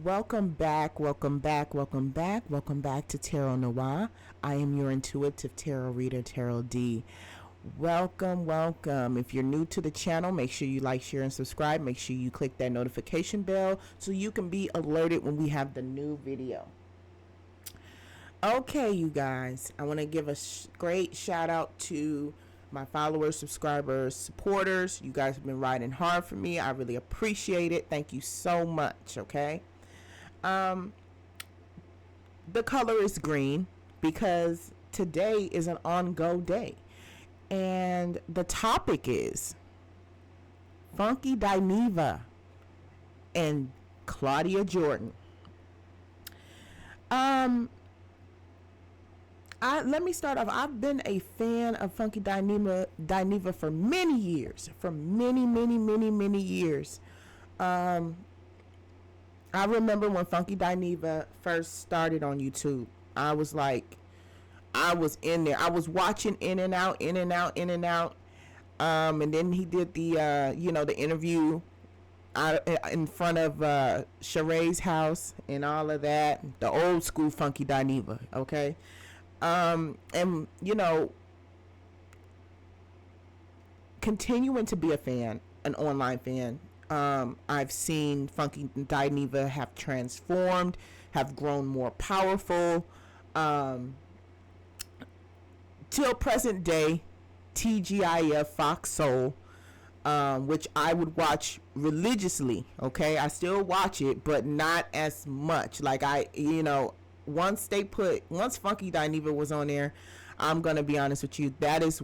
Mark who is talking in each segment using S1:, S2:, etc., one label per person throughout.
S1: Welcome back, welcome back, welcome back, welcome back to Tarot Noir. I am your intuitive tarot reader, Tarot D. Welcome, welcome. If you're new to the channel, make sure you like, share, and subscribe. Make sure you click that notification bell so you can be alerted when we have the new video. Okay, you guys, I want to give a great shout out to my followers, subscribers, supporters. You guys have been riding hard for me. I really appreciate it. Thank you so much, okay? The color is green because today is an on-go day. And the topic is Funky Dineva and Claudia Jordan. Let me start off. I've been a fan of Funky Dineva for many years. For many years. I remember when Funky Dineva first started on YouTube. I was in there. I was watching in and out. And then he did the interview in front of Sheree's house and all of that. The old school Funky Dineva, okay? And continuing to be a fan, an online fan. I've seen Funky Dineva have transformed, have grown more powerful. Till present day, TGIF Fox Soul, which I would watch religiously. Okay, I still watch it, but not as much. Like once Funky Dineva was on there, I'm gonna be honest with you, that's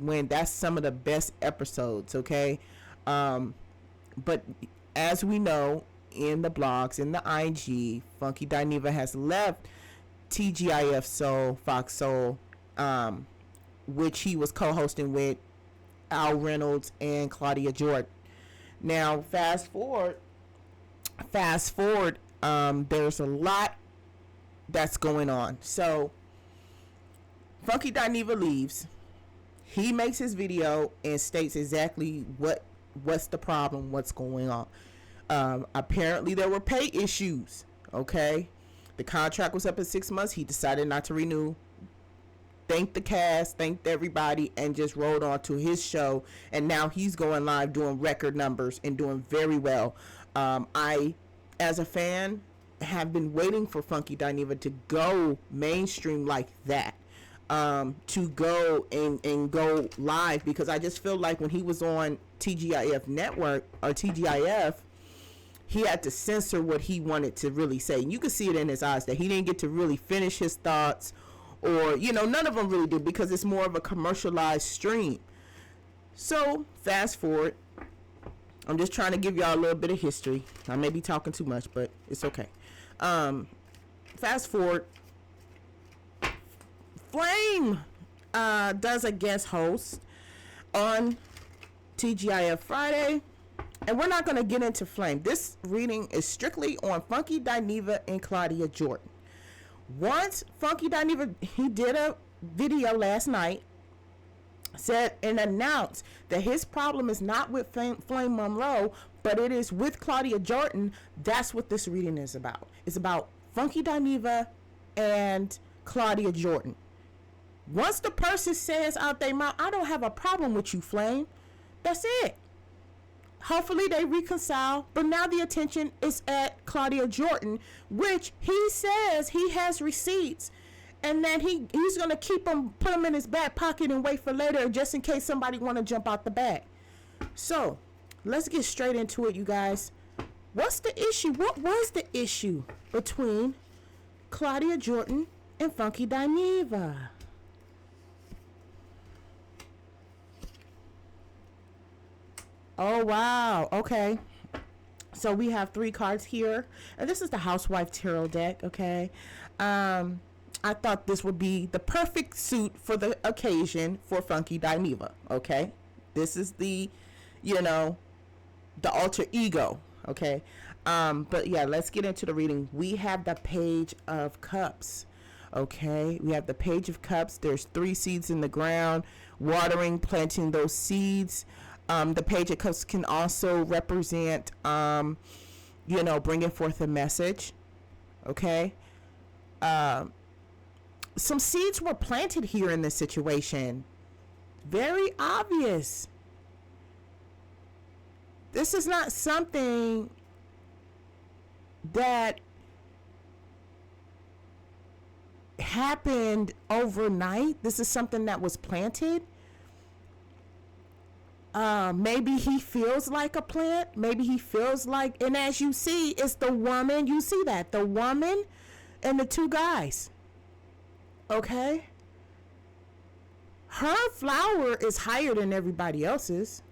S1: some of the best episodes. Okay, but as we know in the blogs, in the IG, Funky Dineva has left TGIF Soul, Fox Soul, which he was co-hosting with Al Reynolds and Claudia Jordan. Now fast forward, there's a lot that's going on. So Funky Dineva leaves. He makes his video and states exactly what's the problem, what's going on. Apparently there were pay issues. Okay, the contract was up in 6 months. He decided not to renew. Thanked the cast, thanked everybody, and just rolled on to his show. And now he's going live doing record numbers and doing very well. I, as a fan, have been waiting for Funky Dineva to go mainstream like that. To go and go live, because I just feel like when he was on TGIF network or TGIF, he had to censor what he wanted to really say, and you could see it in his eyes that he didn't get to really finish his thoughts, or none of them really did, because it's more of a commercialized stream. So fast forward, I'm just trying to give y'all a little bit of history. I may be talking too much, but it's okay. Fast forward, Flame does a guest host on TGIF Friday, and we're not going to get into Flame. This reading is strictly on Funky Dineva and Claudia Jordan. Once Funky Dineva, he did a video last night, said and announced that his problem is not with Flame Monroe, but it is with Claudia Jordan. That's what this reading is about. It's about Funky Dineva and Claudia Jordan. Once the person says out their mouth, I don't have a problem with you, Flame, that's it. Hopefully they reconcile, but now the attention is at Claudia Jordan, which he says he has receipts, and that he's going to keep them, put them in his back pocket and wait for later, just in case somebody want to jump out the bag. So let's get straight into it, you guys. What's the issue? What was the issue between Claudia Jordan and Funky Dineva? Oh, wow. Okay. So we have 3 cards here. And this is the Housewife Tarot deck, okay? I thought this would be the perfect suit for the occasion for Funky Dineva, okay? This is the alter ego, okay? But yeah, let's get into the reading. We have the Page of Cups. Okay, we have the Page of Cups. There's 3 seeds in the ground, watering, planting those seeds. The Page of Cups can also represent, bringing forth a message. Okay. Some seeds were planted here in this situation. Very obvious. This is not something that happened overnight. This is something that was planted. Maybe he feels like a plant. Maybe he feels like, and as you see, it's the woman. You see that, the woman and the two guys. Okay. Her flower is higher than everybody else's.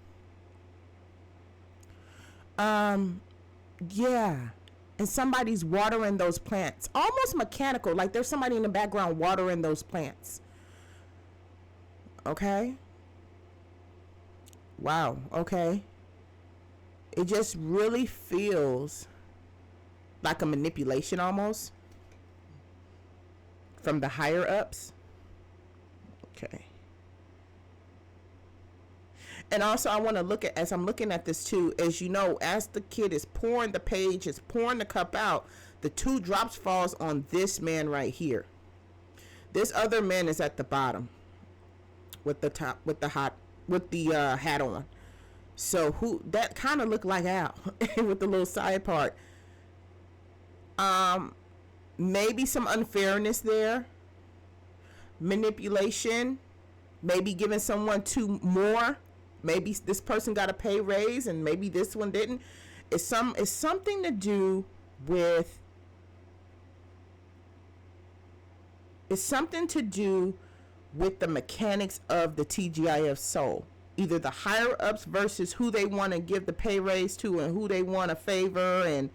S1: Yeah. And somebody's watering those plants. Almost mechanical. Like there's somebody in the background watering those plants. Okay. Wow. Okay. It just really feels like a manipulation almost from the higher ups. Okay. And also I want to look at, as I'm looking at this too, as you know, as the kid is pouring the page, is pouring the cup out, the 2 drops falls on this man right here. This other man is at the bottom with the top, with the hat on. So who, that kind of looked like Al with the little side part. Maybe some unfairness there, manipulation, maybe giving someone 2 more. Maybe this person got a pay raise and maybe this one didn't. It's something to do with, it's something to do with the mechanics of the TGIF soul. Either the higher ups versus who they want to give the pay raise to and who they want to favor, and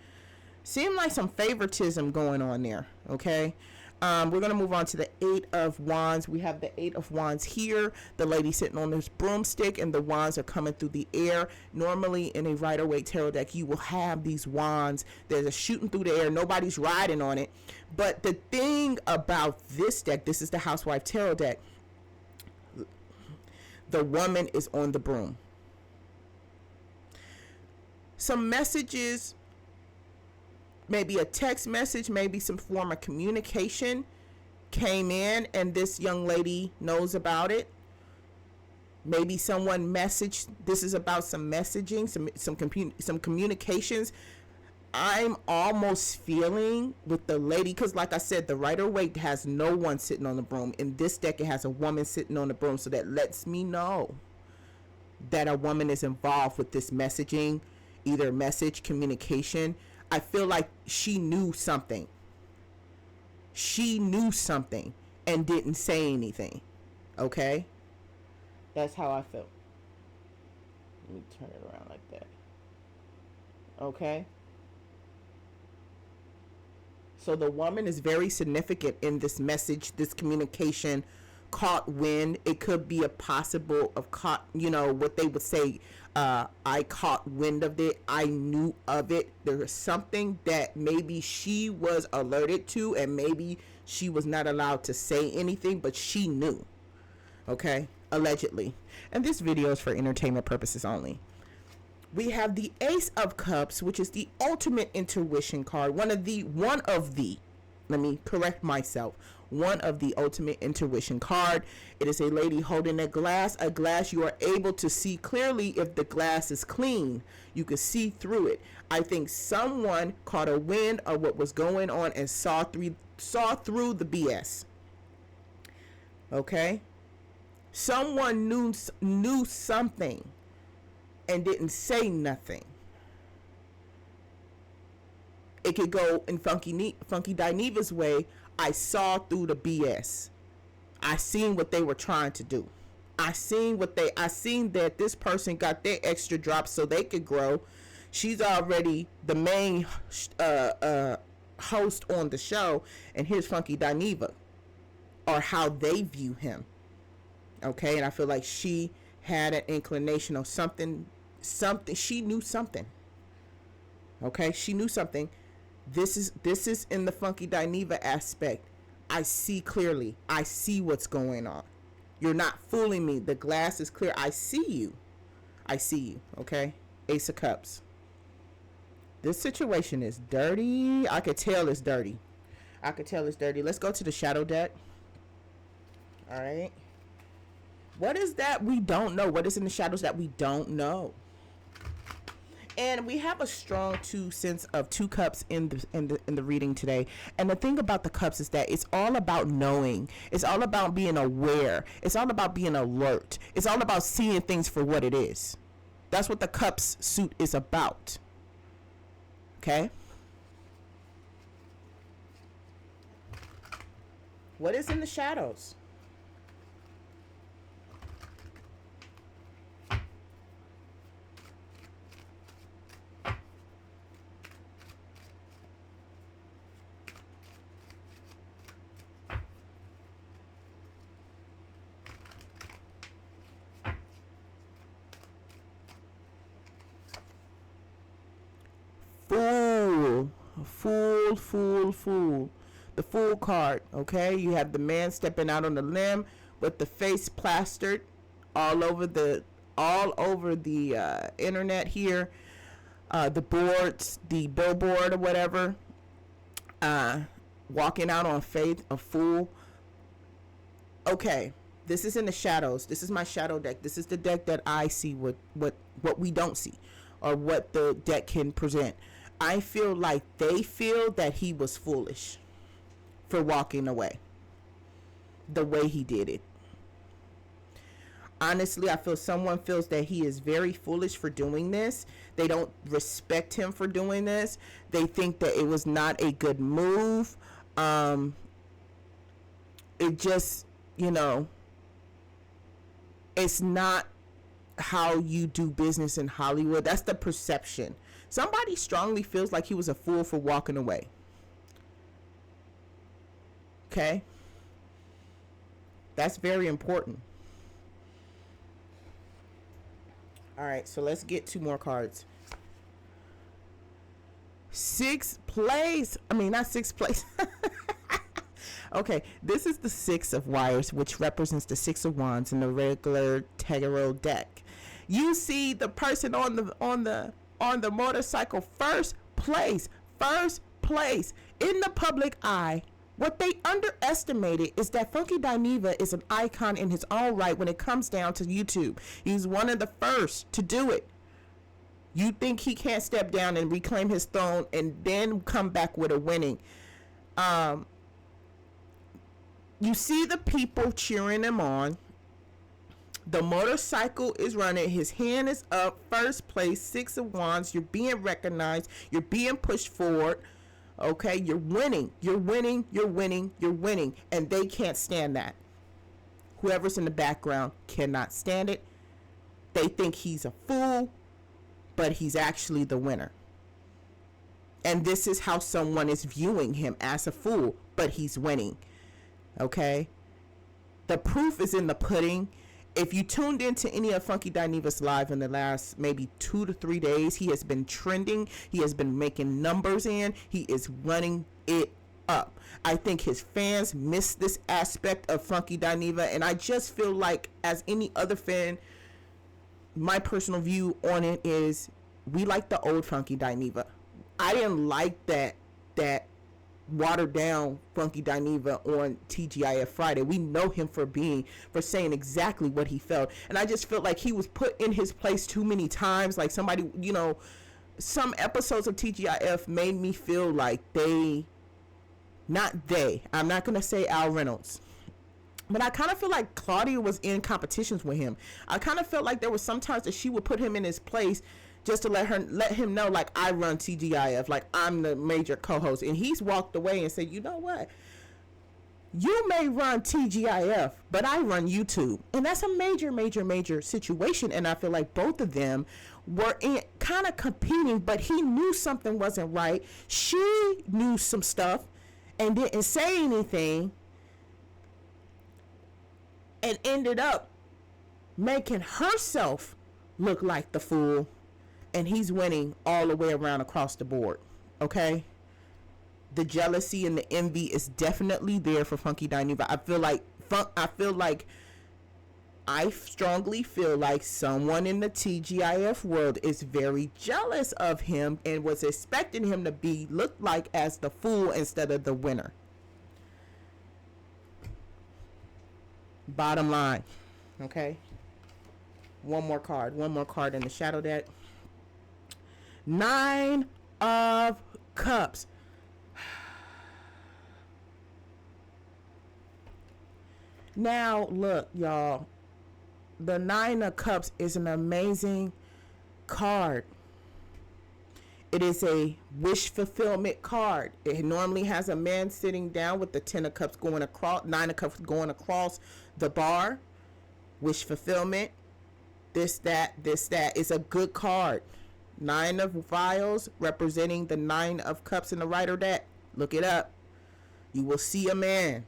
S1: seem like some favoritism going on there. Okay. We're going to move on to the 8 of Wands. We have the 8 of Wands here. The lady sitting on this broomstick and the wands are coming through the air. Normally in a Rider-Waite tarot deck, you will have these wands. There's a shooting through the air. Nobody's riding on it. But the thing about this deck, this is the Housewife tarot deck. The woman is on the broom. Some messages, maybe a text message, maybe some form of communication came in and this young lady knows about it. Maybe someone messaged. This is about some messaging, some communications. I'm almost feeling with the lady, because like I said, the Rider-Waite has no one sitting on the broom. In this deck, it has a woman sitting on the broom. So that lets me know that a woman is involved with this messaging, either message, communication. I feel like she knew something. She knew something and didn't say anything. Okay? That's how I feel. Let me turn it around like that. Okay? So the woman is very significant in this message, this communication. Caught wind. It could be a possible of caught, you know, what they would say, I caught wind of it. I knew of it. There was something that maybe she was alerted to and maybe she was not allowed to say anything, but she knew. Okay? Allegedly. And this video is for entertainment purposes only. We have the Ace of Cups, which is the ultimate intuition card. One of the, let me correct myself. One of the ultimate intuition card. It is a lady holding a glass. A glass you are able to see clearly if the glass is clean. You can see through it. I think someone caught a wind of what was going on and saw through the BS. Okay? Someone knew something and didn't say nothing. It could go in Funky Dineva's way. I saw through the BS. I seen what they were trying to do. I seen that this person got their extra drops so they could grow. She's already the main host on the show, and here's Funky Dineva, or how they view him. Okay, and I feel like she had an inclination of something. She knew something. Okay, she knew something. This is in the Funky Dineva aspect. I see clearly. I see what's going on. You're not fooling me. The glass is clear. I see you. I see you. Okay, Ace of Cups. This situation is dirty. I could tell it's dirty. Let's go to the shadow deck. All right. What is that we don't know? What is in the shadows that we don't know? And we have a strong sense of two cups in the reading today. And the thing about the cups is that it's all about knowing. It's all about being aware. It's all about being alert. It's all about seeing things for what it is. That's what the cups suit is about. Okay? What is in the shadows? Fool. The fool card, okay? You have the man stepping out on the limb with the face plastered all over the internet here. The boards, the billboard or whatever. Walking out on faith, a fool. Okay, this is in the shadows. This is my shadow deck. This is the deck that I see what we don't see, or what the deck can present. I feel like they feel that he was foolish for walking away the way he did it. Honestly, I feel someone feels that he is very foolish for doing this. They don't respect him for doing this. They think that it was not a good move. It just, it's not how you do business in Hollywood. That's the perception. Somebody strongly feels like he was a fool for walking away. Okay? That's very important. All right, so let's get two more cards. Sixth place. Okay, this is the Six of Wires, which represents the Six of Wands in the regular tarot deck. You see the person on the motorcycle first place in the public eye. What they underestimated is that Funky Dineva is an icon in his own right when it comes down to YouTube. He's one of the first to do it. You think he can't step down and reclaim his throne and then come back with a winning? You see the people cheering him on. The motorcycle is running. His hand is up. First place, Six of Wands. You're being recognized. You're being pushed forward. Okay, you're winning. And they can't stand that. Whoever's in the background cannot stand it. They think he's a fool, but he's actually the winner. And this is how someone is viewing him, as a fool, but he's winning. Okay? The proof is in the pudding. If you tuned into any of Funky Dineva's live in the last maybe 2 to 3 days, he has been trending. He has been making numbers in. He is running it up. I think his fans miss this aspect of Funky Dineva, and I just feel like, as any other fan, my personal view on it is we like the old Funky Dineva. I didn't like that watered down Funky Dineva on TGIF Friday. We know him for saying exactly what he felt, and I just felt like he was put in his place too many times. Like somebody, some episodes of TGIF made me feel like I'm not gonna say Al Reynolds, but I kind of feel like Claudia was in competitions with him. I kind of felt like there was sometimes that she would put him in his place just to let him know, like, I run TGIF, like I'm the major co-host. And he's walked away and said, you know what? You may run TGIF, but I run YouTube. And that's a major situation. And I feel like both of them were kind of competing, but he knew something wasn't right. She knew some stuff and didn't say anything, and ended up making herself look like the fool. And he's winning all the way around across the board. Okay? The jealousy and the envy is definitely there for Funky Dineva. I feel like I strongly feel like someone in the TGIF world is very jealous of him and was expecting him to be looked like as the fool instead of the winner. Bottom line. Okay. One more card in the shadow deck. 9 of Cups. Now, look, y'all. The 9 of Cups is an amazing card. It is a wish fulfillment card. It normally has a man sitting down with the 10 of Cups going across, 9 of Cups going across the bar. Wish fulfillment. This, that. It's a good card. 9 of Vials representing the 9 of Cups in the Rider deck. Look it up. You will see a man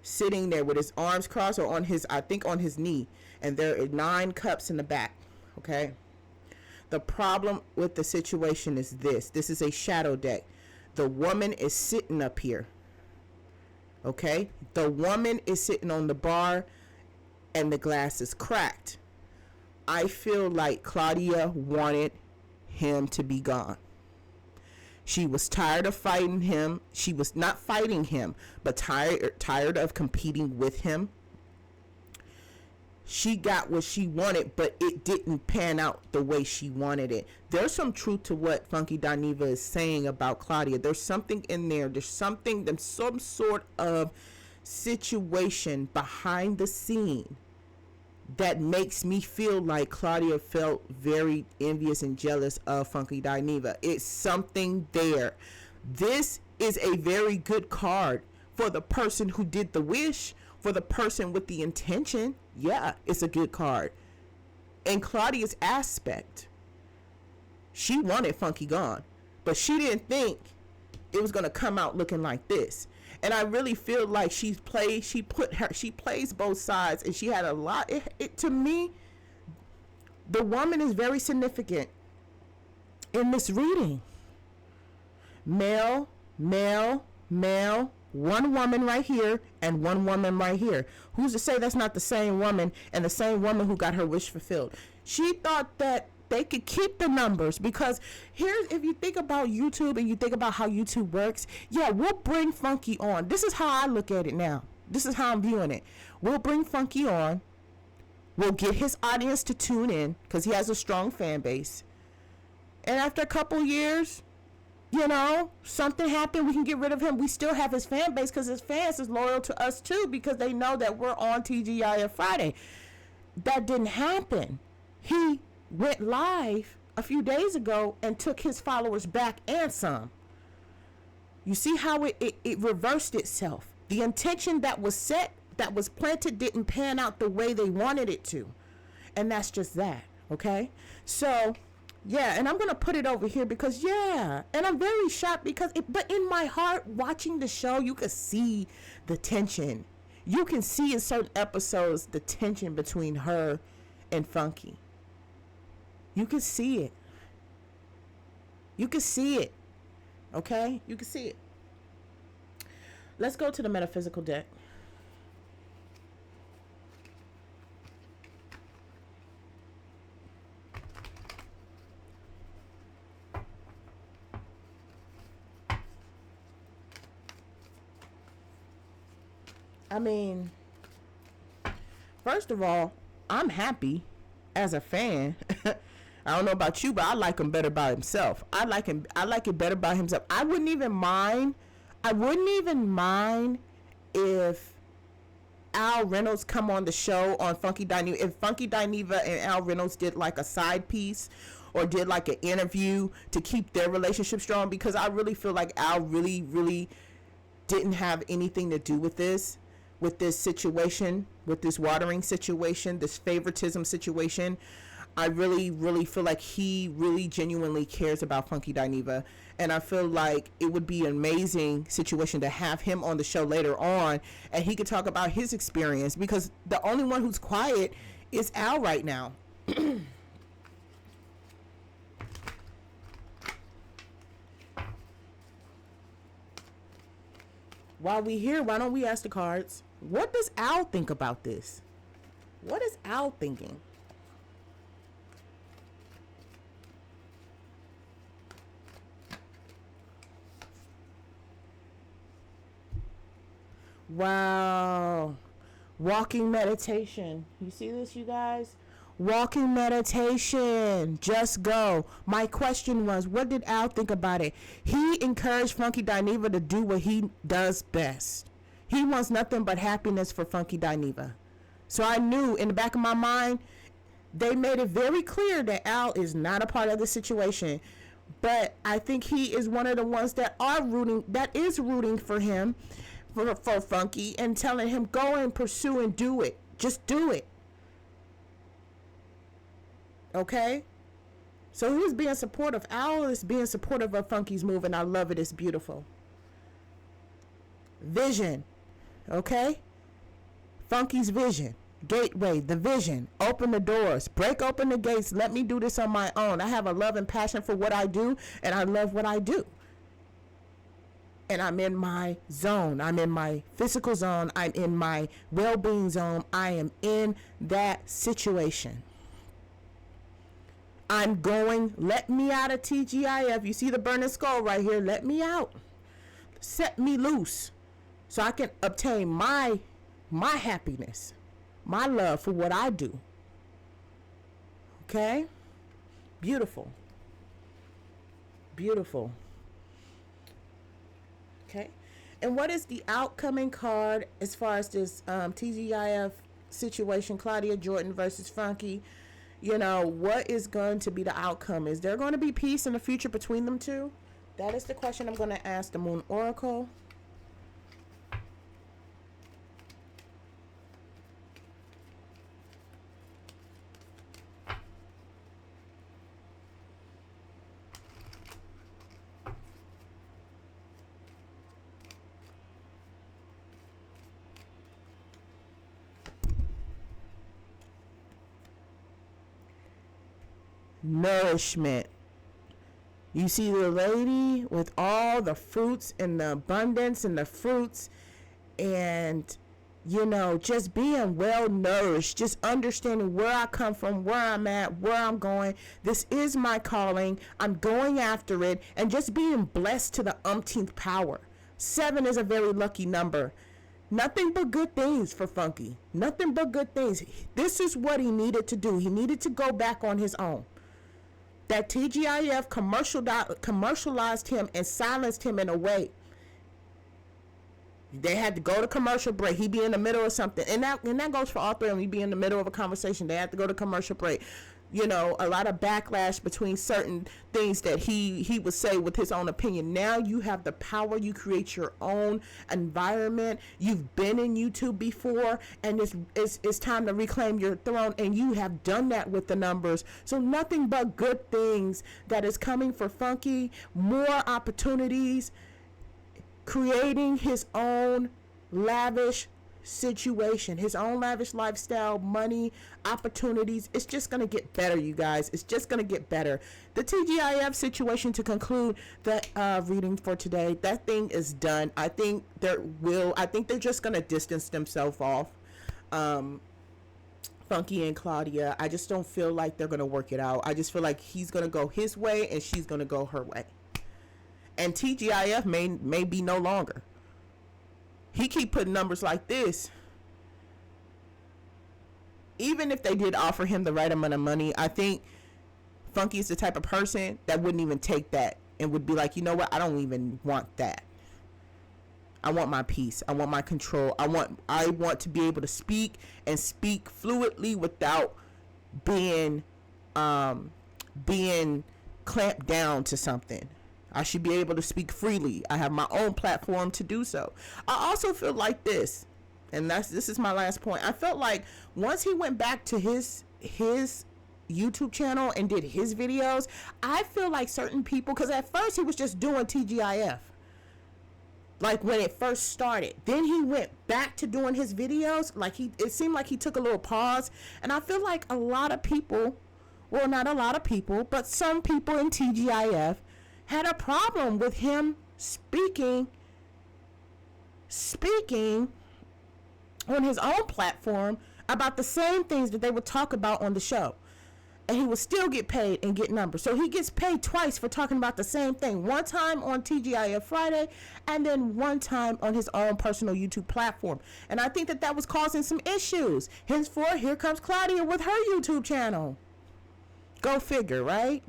S1: sitting there with his arms crossed or on his, I think on his knee. And there are 9 cups in the back. Okay. The problem with the situation is this. This is a shadow deck. The woman is sitting up here. Okay. The woman is sitting on the bar and the glass is cracked. I feel like Claudia wanted him to be gone. She was tired of fighting him. She was not fighting him, but tired of competing with him. She got what she wanted, but it didn't pan out the way she wanted it. There's some truth to what Funky Dineva is saying about Claudia. There's something in there. There's some sort of situation behind the scene that makes me feel like Claudia felt very envious and jealous of Funky Dineva. It's something there. This is a very good card for the person who did the wish, for the person with the intention. Yeah, it's a good card. In Claudia's aspect, she wanted Funky gone, but she didn't think it was going to come out looking like this. And I really feel like she plays both sides, and she had a lot. To me, the woman is very significant in this reading. Male, male, male, one woman right here and one woman right here. Who's to say that's not the same woman and the same woman who got her wish fulfilled? She thought that they could keep the numbers, because here's, if you think about YouTube and you think about how YouTube works, yeah, we'll bring Funky on. This is how I look at it now. This is how I'm viewing it. We'll bring Funky on. We'll get his audience to tune in because he has a strong fan base. And after a couple years, you know, something happened, we can get rid of him. We still have his fan base because his fans is loyal to us too, because they know that we're on TGIF Friday. That didn't happen. He went live a few days ago and took his followers back and some. You see how it reversed itself. The intention that was set, that was planted, didn't pan out the way they wanted it to. And that's just that. Okay. So yeah, and I'm going to put it over here because yeah, and I'm very shocked because but in my heart, watching the show, you could see the tension. You can see in certain episodes the tension between her and Funky. You can see it. You can see it. Okay? You can see it. Let's go to the metaphysical deck. I mean, first of all, I'm happy as a fan. I don't know about you, but I like him better by himself. I like it better by himself. I wouldn't even mind if Al Reynolds come on the show on Funky Dineva. If Funky Dineva and Al Reynolds did like a side piece or did like an interview to keep their relationship strong, because I really feel like Al really didn't have anything to do with this situation, with this watering situation, this favoritism situation. I really feel like he really genuinely cares about Funky Dineva, and I feel like it would be an amazing situation to have him on the show later on, and he could talk about his experience, because the only one who's quiet is Al right now. While we here, why don't we ask the cards, what does Al think about this? What is Al thinking? Wow. Walking meditation. You see this, you guys? Walking meditation. Just go. My question was, what did Al think about it? He encouraged Funky Dineva to do what he does best. He wants nothing but happiness for Funky Dineva. So I knew in the back of my mind, they made it very clear that Al is not a part of the situation. But I think he is one of the ones that is rooting for him, for Funky, and telling him, go and pursue and do it. Just do it. Okay? So he was being supportive. Al is being supportive of Funky's move, and I love it. It's beautiful. Vision. Okay? Funky's vision. Gateway, the vision. Open the doors. Break open the gates. Let me do this on my own. I have a love and passion for what I do, and I love what I do. And I'm in my zone. I'm in my physical zone. I'm in my well-being zone. I am in that situation. I'm going, let me out of TGIF. You see the burning skull right here. Let me out. Set me loose so I can obtain my happiness, my love for what I do. Okay? Beautiful. Beautiful. Okay? And what is the outcoming card as far as this TGIF situation, Claudia Jordan versus Funky? You know, what is going to be the outcome? Is there going to be peace in the future between them two? That is the question I'm going to ask the Moon Oracle. Nourishment. You see the lady with all the fruits and the abundance and the fruits, and you know, just being well nourished, just understanding where I come from, where I'm at, where I'm going. This is my calling. I'm going after it, and just being blessed to the umpteenth power. 7 is a very lucky number. Nothing but good things for Funky. Nothing but good things. This is what he needed to do. He needed to go back on his own. That TGIF commercialized him and silenced him in a way. They had to go to commercial break. He'd be in the middle of something. And that goes for all three of them. He'd be in the middle of a conversation. They had to go to commercial break. You know, a lot of backlash between certain things that he would say with his own opinion. Now you have the power. You create your own environment. You've been in YouTube before, and it's time to reclaim your throne, and you have done that with the numbers. So nothing but good things that is coming for Funky. More opportunities. Creating his own lavish situation, his own lavish lifestyle, money, opportunities. It's just going to get better, you guys. It's just going to get better. The TGIF situation, to conclude the reading for today, that thing is done. I think they're just going to distance themselves off. Funky and Claudia. I just don't feel like they're going to work it out. I just feel like he's going to go his way and she's going to go her way. And TGIF may be no longer. He keep putting numbers like this. Even if they did offer him the right amount of money, I think Funky is the type of person that wouldn't even take that and would be like, you know what? I don't even want that. I want my peace. I want my control. I want to be able to speak and speak fluidly without being clamped down to something. I should be able to speak freely. I have my own platform to do so. I also feel like this, and this is my last point. I felt like once he went back to his YouTube channel and did his videos, I feel like certain people, because at first he was just doing TGIF, like when it first started. Then he went back to doing his videos. Like it seemed like he took a little pause, and I feel like a lot of people, well, not a lot of people, but some people in TGIF had a problem with him speaking on his own platform about the same things that they would talk about on the show. And he would still get paid and get numbers. So he gets paid twice for talking about the same thing. One time on TGIF Friday, and then one time on his own personal YouTube platform. And I think that that was causing some issues. Henceforth, here comes Claudia with her YouTube channel. Go figure, right?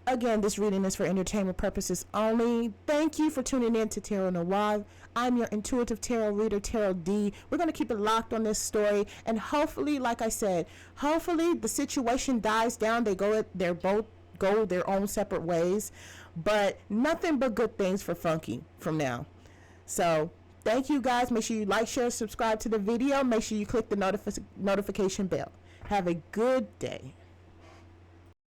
S1: Again, this reading is for entertainment purposes only. Thank you for tuning in to Tarot Noir. I'm your intuitive tarot reader, Tarot D. We're going to keep it locked on this story. And hopefully, like I said, hopefully the situation dies down. They're both go their own separate ways. But nothing but good things for Funky from now. So thank you guys. Make sure you like, share, subscribe to the video. Make sure you click the notification bell. Have a good day.